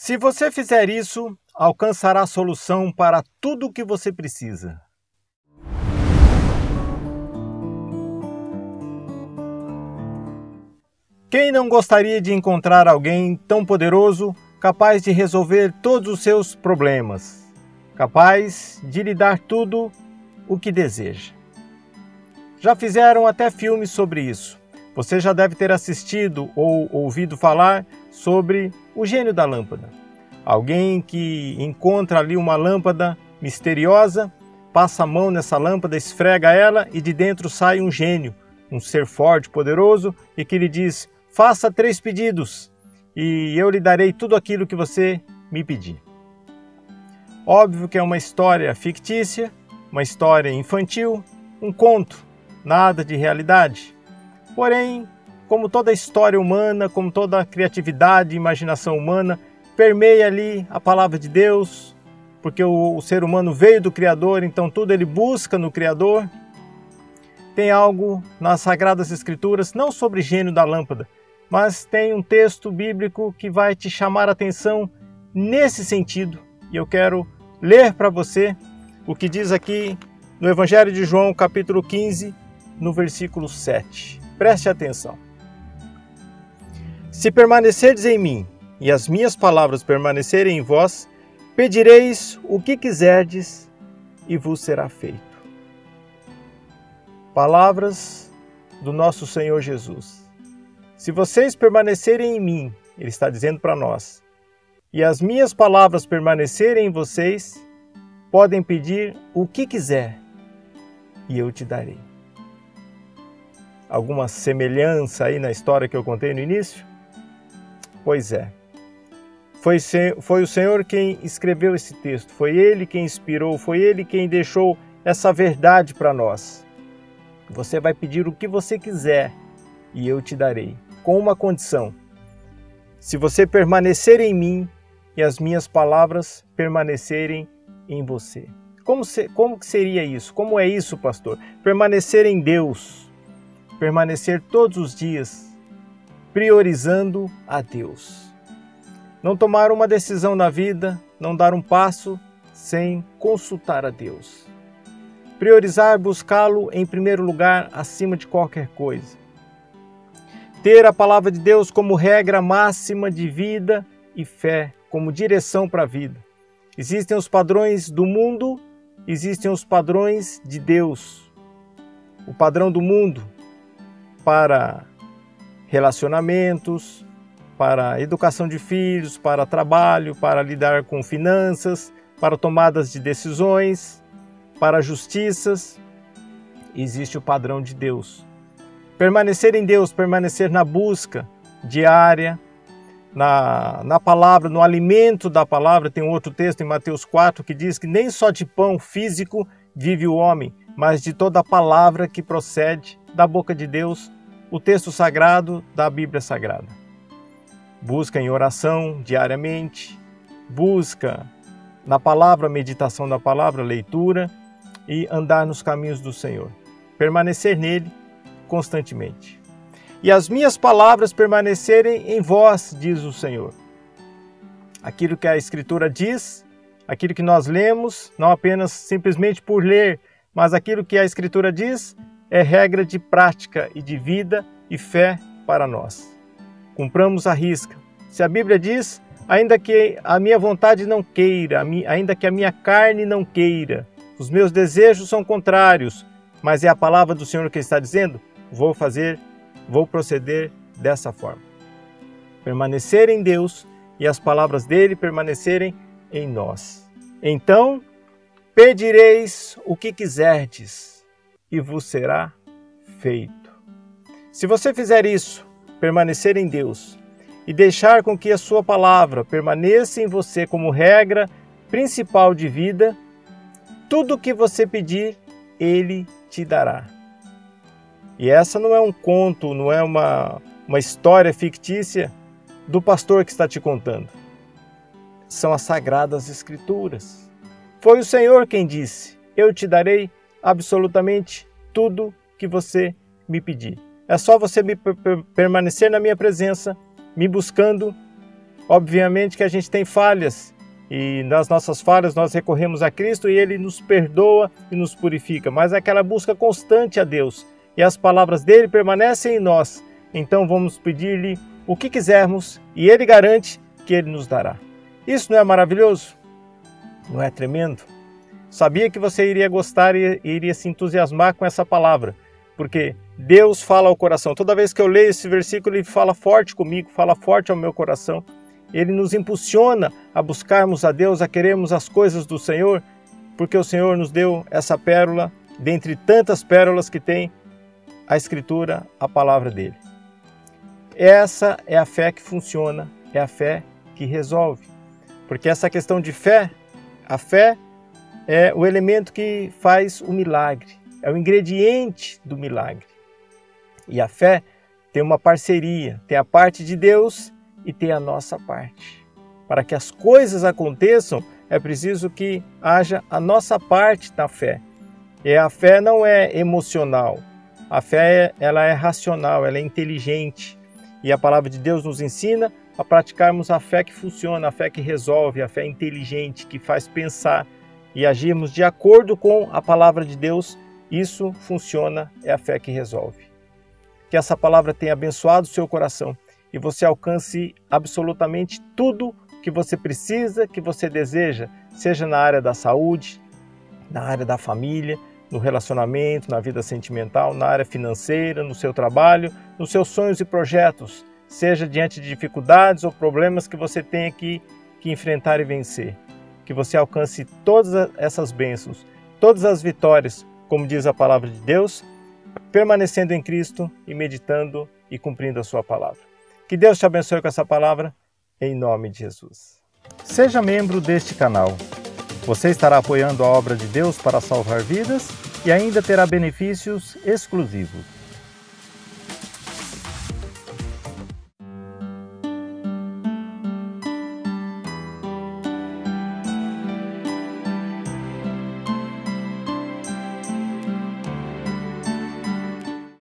Se você fizer isso, alcançará a solução para tudo o que você precisa. Quem não gostaria de encontrar alguém tão poderoso, capaz de resolver todos os seus problemas, capaz de lhe dar tudo o que deseja? Já fizeram até filmes sobre isso. Você já deve ter assistido ou ouvido falar sobre o gênio da lâmpada. Alguém que encontra ali uma lâmpada misteriosa, passa a mão nessa lâmpada, esfrega ela e de dentro sai um gênio, um ser forte, poderoso, e que lhe diz: faça 3 pedidos e eu lhe darei tudo aquilo que você me pedir. Óbvio que é uma história fictícia, uma história infantil, um conto, nada de realidade. Porém, como toda história humana, como toda criatividade e imaginação humana, permeia ali a palavra de Deus, porque o ser humano veio do Criador, então tudo ele busca no Criador. Tem algo nas Sagradas Escrituras, não sobre gênio da lâmpada, mas tem um texto bíblico que vai te chamar a atenção nesse sentido. E eu quero ler para você o que diz aqui no Evangelho de João, capítulo 15, no versículo 7. Preste atenção. Se permanecerdes em mim e as minhas palavras permanecerem em vós, pedireis o que quiserdes e vos será feito. Palavras do nosso Senhor Jesus. Se vocês permanecerem em mim, Ele está dizendo para nós, e as minhas palavras permanecerem em vocês, podem pedir o que quiser e eu te darei. Alguma semelhança aí na história que eu contei no início? Pois é. Foi o Senhor quem escreveu esse texto, foi Ele quem inspirou, foi Ele quem deixou essa verdade para nós. Você vai pedir o que você quiser e eu te darei, com uma condição. Se você permanecer em mim e as minhas palavras permanecerem em você. Como que seria isso? Como é isso, pastor? Permanecer em Deus, permanecer todos os dias, priorizando a Deus. Não tomar uma decisão na vida, não dar um passo sem consultar a Deus. Priorizar, buscá-lo em primeiro lugar, acima de qualquer coisa. Ter a palavra de Deus como regra máxima de vida e fé, como direção para a vida. Existem os padrões do mundo, existem os padrões de Deus. O padrão do mundo para relacionamentos, para educação de filhos, para trabalho, para lidar com finanças, para tomadas de decisões, para justiças. Existe o padrão de Deus. Permanecer em Deus, permanecer na busca diária, na palavra, no alimento da palavra. Tem um outro texto em Mateus 4 que diz que nem só de pão físico vive o homem, mas de toda a palavra que procede da boca de Deus, o texto sagrado da Bíblia Sagrada. Busca em oração diariamente, busca na palavra, meditação da palavra, leitura e andar nos caminhos do Senhor. Permanecer nele constantemente. E as minhas palavras permanecerem em vós, diz o Senhor. Aquilo que a Escritura diz, aquilo que nós lemos, não apenas simplesmente por ler, mas aquilo que a Escritura diz é regra de prática e de vida e fé para nós. Cumpramos a risca. Se a Bíblia diz, ainda que a minha vontade não queira, ainda que a minha carne não queira, os meus desejos são contrários, mas é a palavra do Senhor que está dizendo, vou proceder dessa forma. Permanecer em Deus e as palavras dele permanecerem em nós. Então, pedireis o que quiserdes e vos será feito. Se você fizer isso, permanecer em Deus e deixar com que a sua palavra permaneça em você como regra principal de vida, tudo o que você pedir, Ele te dará. E essa não é um conto, não é uma história fictícia do pastor que está te contando. São as Sagradas Escrituras. Foi o Senhor quem disse, eu te darei absolutamente tudo que você me pedir. É só você permanecer na minha presença, me buscando, Obviamente que a gente tem falhas, e nas nossas falhas nós recorremos a Cristo e Ele nos perdoa e nos purifica, mas é aquela busca constante a Deus, e as palavras dele permanecem em nós, então vamos pedir-lhe o que quisermos e Ele garante que Ele nos dará. Isso não é maravilhoso? Não é tremendo? Sabia que você iria gostar e iria se entusiasmar com essa palavra, porque Deus fala ao coração. Toda vez que eu leio esse versículo, Ele fala forte comigo, fala forte ao meu coração. Ele nos impulsiona a buscarmos a Deus, a querermos as coisas do Senhor, porque o Senhor nos deu essa pérola, dentre tantas pérolas que tem a Escritura, a palavra dele. Essa é a fé que funciona, é a fé que resolve. Porque essa questão de fé, a fé é o elemento que faz o milagre, é o ingrediente do milagre. E a fé tem uma parceria, tem a parte de Deus e tem a nossa parte. Para que as coisas aconteçam, é preciso que haja a nossa parte na fé. E a fé não é emocional, a fé ela é racional, ela é inteligente. E a palavra de Deus nos ensina a praticarmos a fé que funciona, a fé que resolve, a fé inteligente, que faz pensar e agirmos de acordo com a palavra de Deus. Isso funciona, é a fé que resolve. Que essa palavra tenha abençoado o seu coração e você alcance absolutamente tudo que você precisa, que você deseja, seja na área da saúde, na área da família, no relacionamento, na vida sentimental, na área financeira, no seu trabalho, nos seus sonhos e projetos, seja diante de dificuldades ou problemas que você tenha que enfrentar e vencer. Que você alcance todas essas bênçãos, todas as vitórias, como diz a palavra de Deus, permanecendo em Cristo e meditando e cumprindo a sua palavra. Que Deus te abençoe com essa palavra, em nome de Jesus. Seja membro deste canal. Você estará apoiando a obra de Deus para salvar vidas e ainda terá benefícios exclusivos.